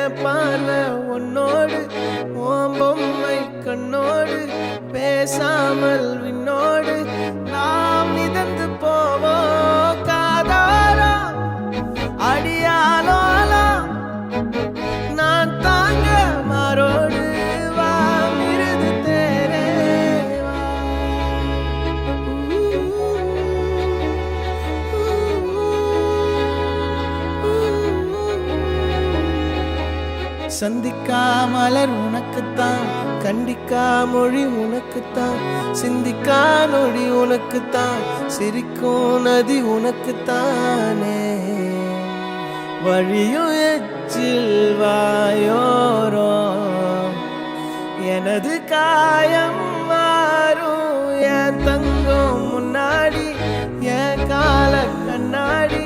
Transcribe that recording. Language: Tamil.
என் பார்வை உன்னோடு உன் பொம்மை கண்ணோடு பேசாமல் விண்ணோடு நாம் மிதந்து போவோம் காதாரா அடியாலோலா நான் தாங்க மாறோடு வா மிருது தேரே வா சந்திக்கா மலர் உனக்குத்தான் கண்டிக்கா மொழி உனக்குத்தான் சிந்திக்கா நொடி உனக்குத்தான் சிரிக்கும் நதி உனக்குத்தானே வழியும் எச்சில் வாயோரோ எனது காயம் மாறும் என் தங்கம் முன்னாடி என் கால கண்ணாடி